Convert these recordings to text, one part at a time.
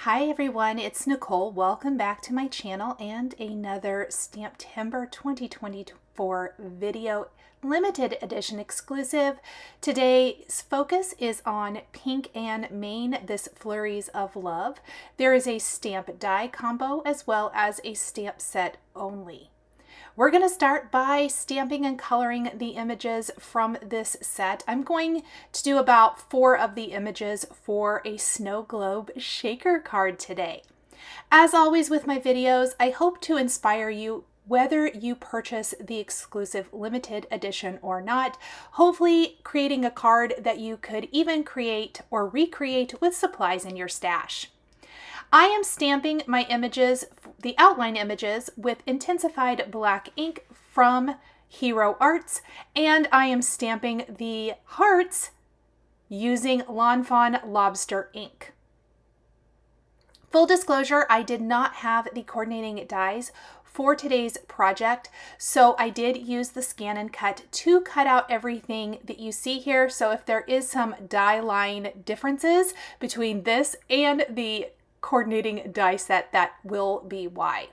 Hi everyone, it's Nicole. Welcome back to my channel and another Stamptember 2024 video, limited edition exclusive. Today's focus is on Pink and Main, this Flurries of Love. There is a stamp die combo as well as a stamp set only. We're going to start by stamping and coloring the images from this set. I'm going to do about 4 of the images for a snow globe shaker card today. As always with my videos, I hope to inspire you whether you purchase the exclusive limited edition or not, hopefully creating a card that you could even create or recreate with supplies in your stash. I am stamping my images, the outline images, with intensified black ink from Hero Arts, and I am stamping the hearts using Lawn Fawn Lobster ink. Full disclosure, I did not have the coordinating dies for today's project, so I did use the scan and cut to cut out everything that you see here. So if there is some die line differences between this and the coordinating die set, that will be why.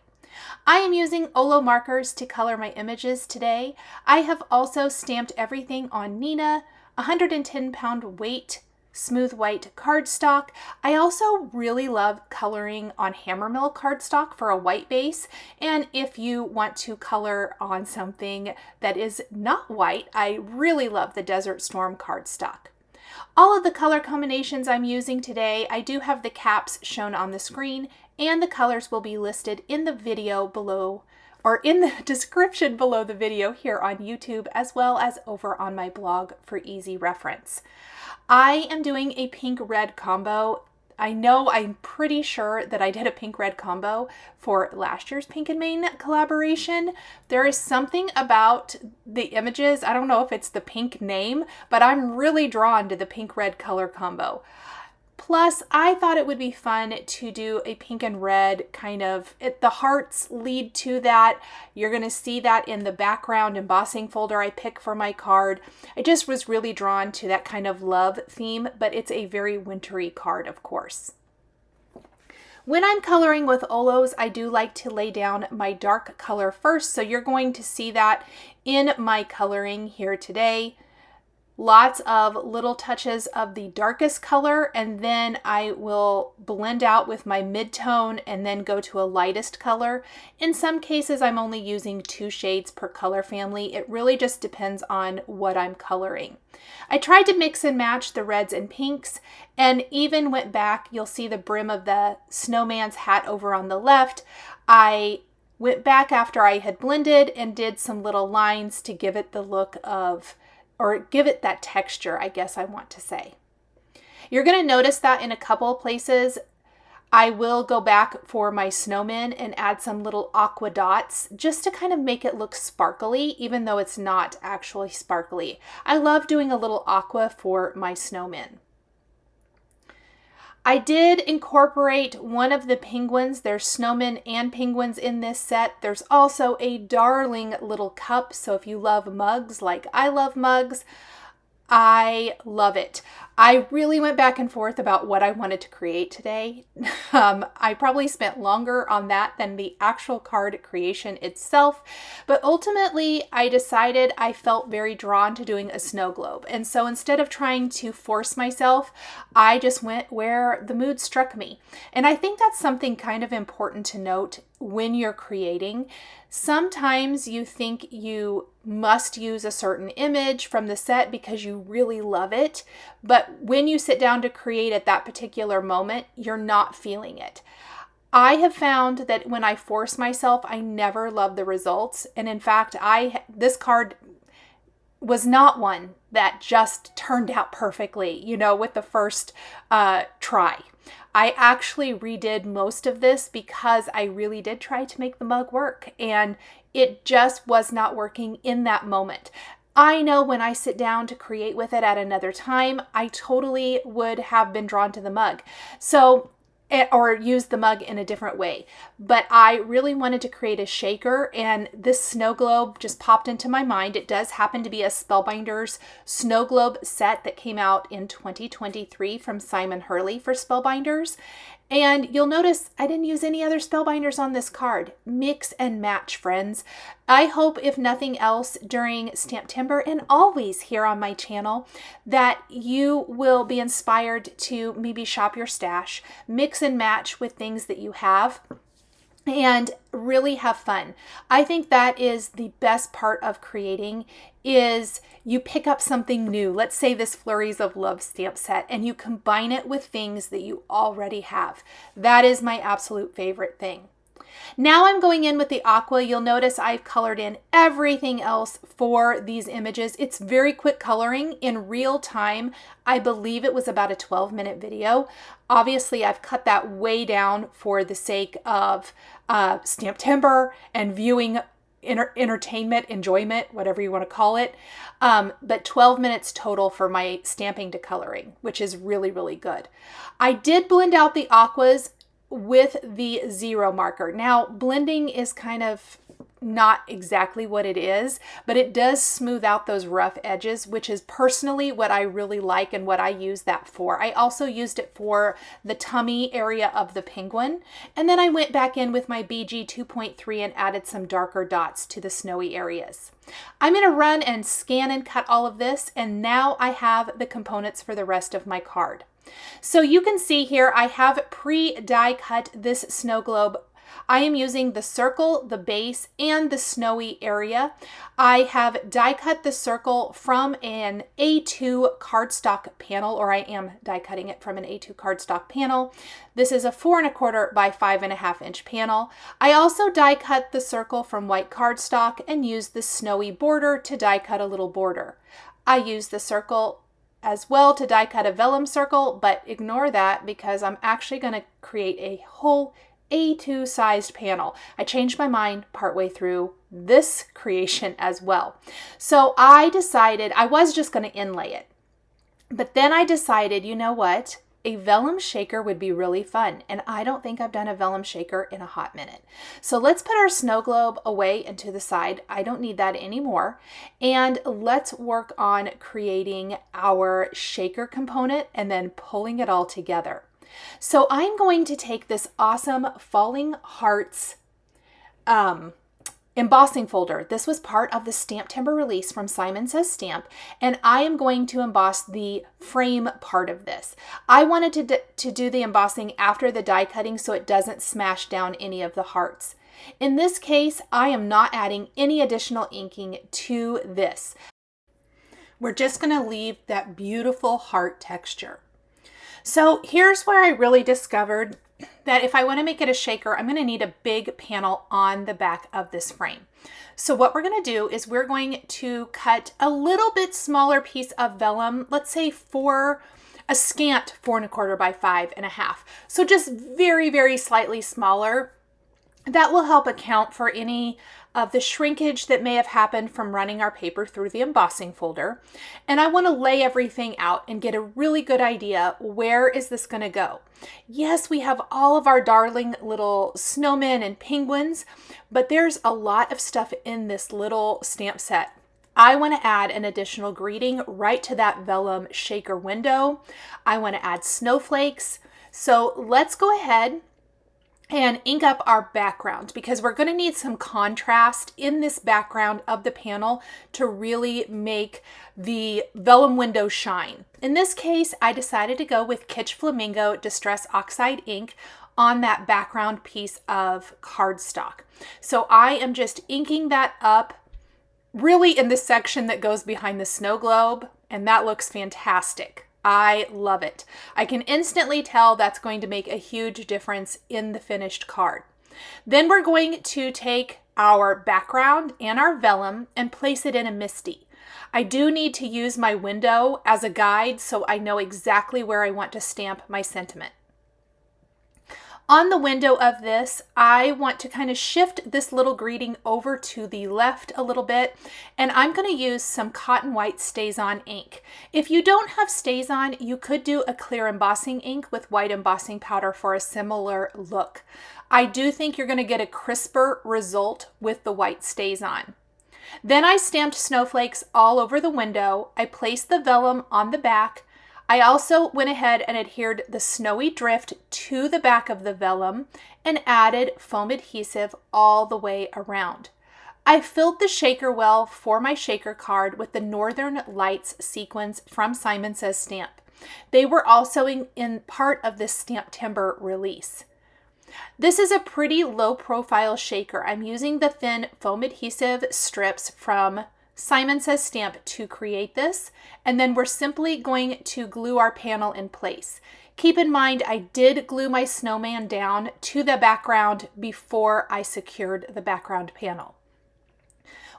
I am using Olo markers to color my images today. I have also stamped everything on Nina, 110-pound weight, smooth white cardstock. I also really love coloring on Hammermill cardstock for a white base. And if you want to color on something that is not white, I really love the Desert Storm cardstock. All of the color combinations I'm using today, I do have the caps shown on the screen, and the colors will be listed in the video below, or in the description below the video here on YouTube, as well as over on my blog for easy reference. I am doing a pink-red combo. I'm pretty sure that I did a pink-red combo for last year's Pink and Main collaboration. There is something about the images, I don't know if it's the pink name, but I'm really drawn to the pink-red color combo. Plus, I thought it would be fun to do a pink and red kind of, the hearts lead to that. You're going to see that in the background embossing folder I picked for my card. I just was really drawn to that kind of love theme, but it's a very wintry card, of course. When I'm coloring with Olos, I do like to lay down my dark color first, so you're going to see that in my coloring here today. Lots of little touches of the darkest color, and then I will blend out with my mid-tone and then go to a lightest color. In some cases, I'm only using 2 shades per color family. It really just depends on what I'm coloring. I tried to mix and match the reds and pinks, and even went back. You'll see the brim of the snowman's hat over on the left. I went back after I had blended and did some little lines to give it the look of, or give it that texture, I guess I want to say. You're going to notice that in a couple of places, I will go back for my snowmen and add some little aqua dots just to kind of make it look sparkly, even though it's not actually sparkly. I love doing a little aqua for my snowmen. I did incorporate one of the penguins. There's snowmen and penguins in this set. There's also a darling little cup. So if you love mugs like I love mugs, I love it. I really went back and forth about what I wanted to create today. I probably spent longer on that than the actual card creation itself, but ultimately I decided I felt very drawn to doing a snow globe. And so instead of trying to force myself, I just went where the mood struck me. And I think that's something kind of important to note when you're creating. Sometimes you think you must use a certain image from the set because you really love it, but when you sit down to create at that particular moment, you're not feeling it. I have found that when I force myself, I never love the results. And in fact, this card was not one that just turned out perfectly, you know, with the first try. I actually redid most of this because I really did try to make the mug work, and it just was not working in that moment. I know when I sit down to create with it at another time, I totally would have been drawn to the mug. Or use the mug in a different way. But I really wanted to create a shaker, and this snow globe just popped into my mind. It does happen to be a Spellbinders snow globe set that came out in 2023 from Simon Hurley for Spellbinders. And you'll notice I didn't use any other Spellbinders on this card. Mix and match, friends. I hope, if nothing else, during Stamptember and always here on my channel, that you will be inspired to maybe shop your stash, mix and match with things that you have, and really have fun. I think that is the best part of creating, is you pick up something new. Let's say this Flurries of Love stamp set, and you combine it with things that you already have. That is my absolute favorite thing. Now I'm going in with the aqua. You'll notice I've colored in everything else for these images. It's very quick coloring in real time. I believe it was about a 12-minute video. Obviously, I've cut that way down for the sake of Stamptember and viewing entertainment, enjoyment, whatever you want to call it. But 12 minutes total for my stamping to coloring, which is really, really good. I did blend out the aquas with the 0 marker. Now, blending is kind of not exactly what it is, but it does smooth out those rough edges, which is personally what I really like and what I use that for. I also used it for the tummy area of the penguin. And then I went back in with my BG 2.3 and added some darker dots to the snowy areas. I'm going to run and scan and cut all of this, and now I have the components for the rest of my card. So you can see here I have pre-die cut this snow globe. I am using the circle, the base, and the snowy area. I have die cut the circle from an A2 cardstock panel, or I am die cutting it from an A2 cardstock panel. This is a 4 1/4 by 5.5 inch panel. I also die cut the circle from white cardstock and used the snowy border to die cut a little border. I used the circle as well to die cut a vellum circle, but ignore that because I'm actually going to create a whole A2 sized panel. I changed my mind partway through this creation as well. So I decided I was just going to inlay it, but then I decided, you know what? A vellum shaker would be really fun, and I don't think I've done a vellum shaker in a hot minute. So let's put our snow globe away and to the side. I don't need that anymore. And let's work on creating our shaker component and then pulling it all together. So I'm going to take this awesome Falling Hearts embossing folder. This was part of the Stamptember release from Simon Says Stamp, and I am going to emboss the frame part of this. I wanted to do the embossing after the die cutting so it doesn't smash down any of the hearts. In this case, I am not adding any additional inking to this. We're just going to leave that beautiful heart texture. So here's where I really discovered that if I want to make it a shaker, I'm going to need a big panel on the back of this frame. So what we're going to do is we're going to cut a little bit smaller piece of vellum, let's say a scant 4 1/4 by 5.5. So just very, very slightly smaller. That will help account for any of the shrinkage that may have happened from running our paper through the embossing folder. And I want to lay everything out and get a really good idea, where is this going to go? Yes, we have all of our darling little snowmen and penguins, but there's a lot of stuff in this little stamp set. I want to add an additional greeting right to that vellum shaker window. I want to add snowflakes. So let's go ahead and ink up our background, because we're going to need some contrast in this background of the panel to really make the vellum window shine. In this case, I decided to go with Kitsch Flamingo Distress Oxide ink on that background piece of cardstock. So I am just inking that up really in the section that goes behind the snow globe, and that looks fantastic. I love it. I can instantly tell that's going to make a huge difference in the finished card. Then we're going to take our background and our vellum and place it in a MISTI. I do need to use my window as a guide so I know exactly where I want to stamp my sentiment. On the window of this, I want to kind of shift this little greeting over to the left a little bit, and I'm going to use some cotton white Stazon ink. If you don't have Stazon, you could do a clear embossing ink with white embossing powder for a similar look. I do think you're going to get a crisper result with the white Stazon. Then I stamped snowflakes all over the window. I placed the vellum on the back. I also went ahead and adhered the snowy drift to the back of the vellum and added foam adhesive all the way around. I filled the shaker well for my shaker card with the Northern Lights sequins from Simon Says Stamp. They were also in part of this STAMPtember release. This is a pretty low profile shaker. I'm using the thin foam adhesive strips from Simon Says Stamp to create this, and then we're simply going to glue our panel in place. Keep in mind, I did glue my snowman down to the background before I secured the background panel.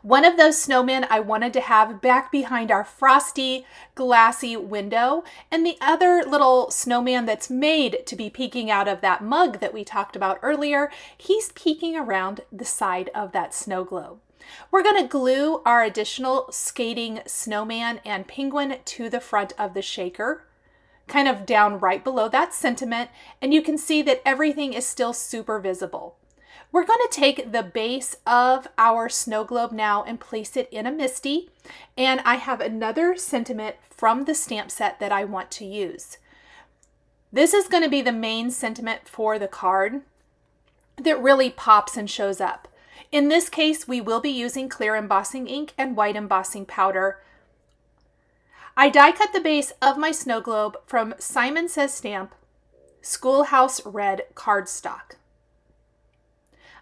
One of those snowmen I wanted to have back behind our frosty, glassy window, and the other little snowman that's made to be peeking out of that mug that we talked about earlier, he's peeking around the side of that snow globe. We're going to glue our additional skating snowman and penguin to the front of the shaker, kind of down right below that sentiment, and you can see that everything is still super visible. We're going to take the base of our snow globe now and place it in a MISTI, and I have another sentiment from the stamp set that I want to use. This is going to be the main sentiment for the card that really pops and shows up. In this case, we will be using clear embossing ink and white embossing powder. I die cut the base of my snow globe from Simon Says Stamp Schoolhouse Red cardstock.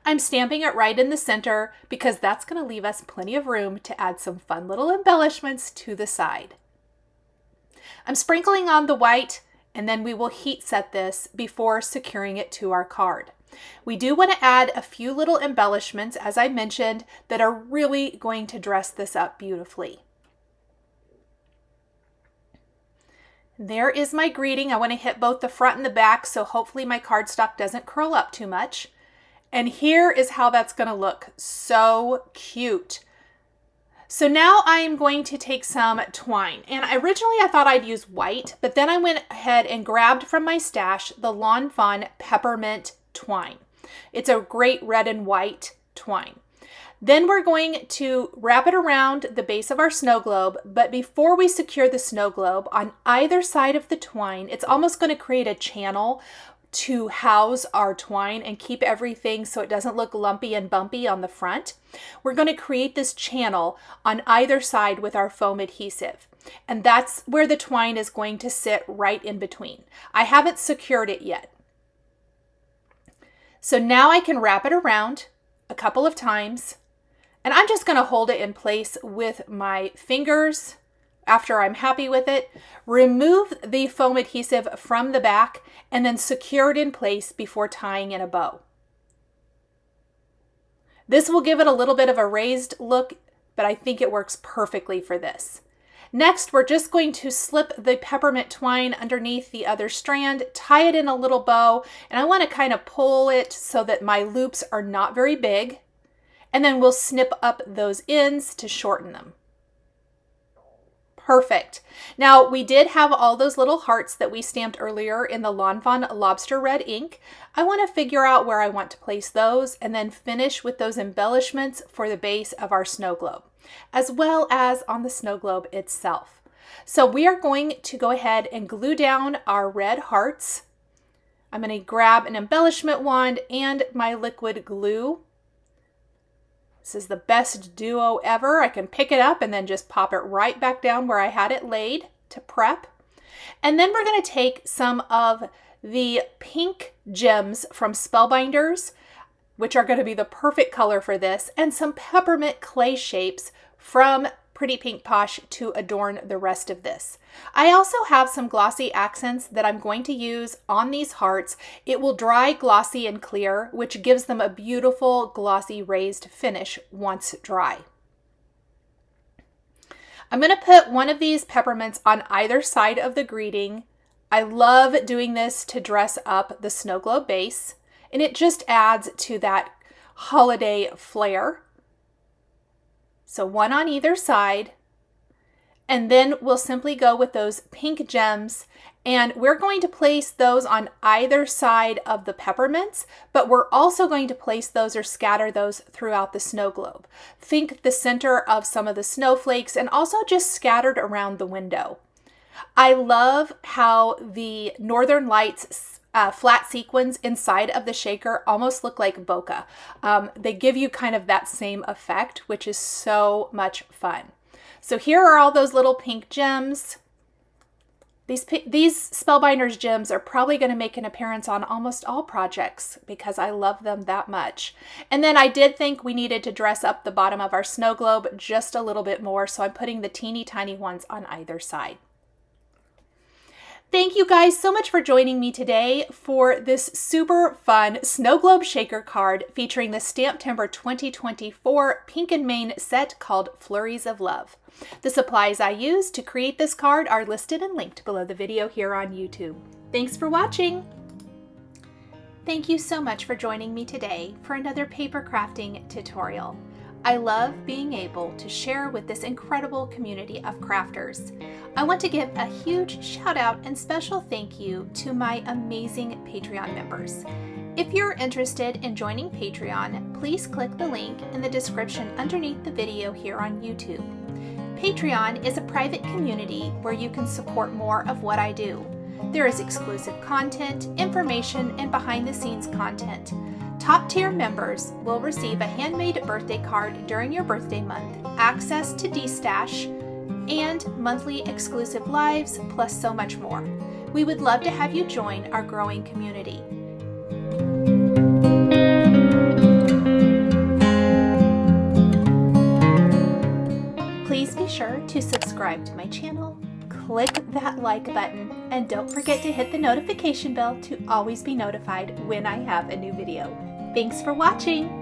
I'm stamping it right in the center because that's going to leave us plenty of room to add some fun little embellishments to the side. I'm sprinkling on the white, and then we will heat set this before securing it to our card. We do want to add a few little embellishments, as I mentioned, that are really going to dress this up beautifully. There is my greeting. I want to hit both the front and the back, so hopefully my cardstock doesn't curl up too much. And here is how that's going to look. So cute. So now I am going to take some twine. And originally I thought I'd use white, but then I went ahead and grabbed from my stash the Lawn Fawn Peppermint twine. It's a great red and white twine. Then we're going to wrap it around the base of our snow globe, but before we secure the snow globe, on either side of the twine, it's almost going to create a channel to house our twine and keep everything so it doesn't look lumpy and bumpy on the front. We're going to create this channel on either side with our foam adhesive, and that's where the twine is going to sit right in between. I haven't secured it yet. So now I can wrap it around a couple of times, and I'm just going to hold it in place with my fingers. After I'm happy with it, remove the foam adhesive from the back and then secure it in place before tying in a bow. This will give it a little bit of a raised look, but I think it works perfectly for this. Next, we're just going to slip the peppermint twine underneath the other strand, tie it in a little bow, and I want to kind of pull it so that my loops are not very big, and then we'll snip up those ends to shorten them. Perfect. Now we did have all those little hearts that we stamped earlier in the Lawn Fawn Lobster Red ink. I want to figure out where I want to place those and then finish with those embellishments for the base of our snow globe, as well as on the snow globe itself. So we are going to go ahead and glue down our red hearts. I'm going to grab an embellishment wand and my liquid glue. This is the best duo ever. I can pick it up and then just pop it right back down where I had it laid to prep. And then we're going to take some of the pink gems from Spellbinders, which are going to be the perfect color for this, and some peppermint clay shapes from Pretty Pink Posh to adorn the rest of this. I also have some glossy accents that I'm going to use on these hearts. It will dry glossy and clear, which gives them a beautiful glossy raised finish once dry. I'm going to put one of these peppermints on either side of the greeting. I love doing this to dress up the snow globe base, and it just adds to that holiday flair. So one on either side, and then we'll simply go with those pink gems, and we're going to place those on either side of the peppermints, but we're also going to place those or scatter those throughout the snow globe. Think the center of some of the snowflakes and also just scattered around the window. I love how the Northern Lights flat sequins inside of the shaker almost look like bokeh. They give you kind of that same effect, which is so much fun. So here are all those little pink gems. These Spellbinders gems are probably going to make an appearance on almost all projects because I love them that much. And then I did think we needed to dress up the bottom of our snow globe just a little bit more, so I'm putting the teeny tiny ones on either side. Thank you guys so much for joining me today for this super fun snow globe shaker card featuring the STAMPtember 2024 Pink and Main set called Flurries of Love. The supplies I used to create this card are listed and linked below the video here on YouTube. Thanks for watching! Thank you so much for joining me today for another paper crafting tutorial. I love being able to share with this incredible community of crafters. I want to give a huge shout out and special thank you to my amazing Patreon members. If you're interested in joining Patreon, please click the link in the description underneath the video here on YouTube. Patreon is a private community where you can support more of what I do. There is exclusive content, information, and behind-the-scenes content. Top-tier members will receive a handmade birthday card during your birthday month, access to D-Stash, and monthly exclusive lives, plus so much more. We would love to have you join our growing community. Please be sure to subscribe to my channel, click that like button, and don't forget to hit the notification bell to always be notified when I have a new video. Thanks for watching!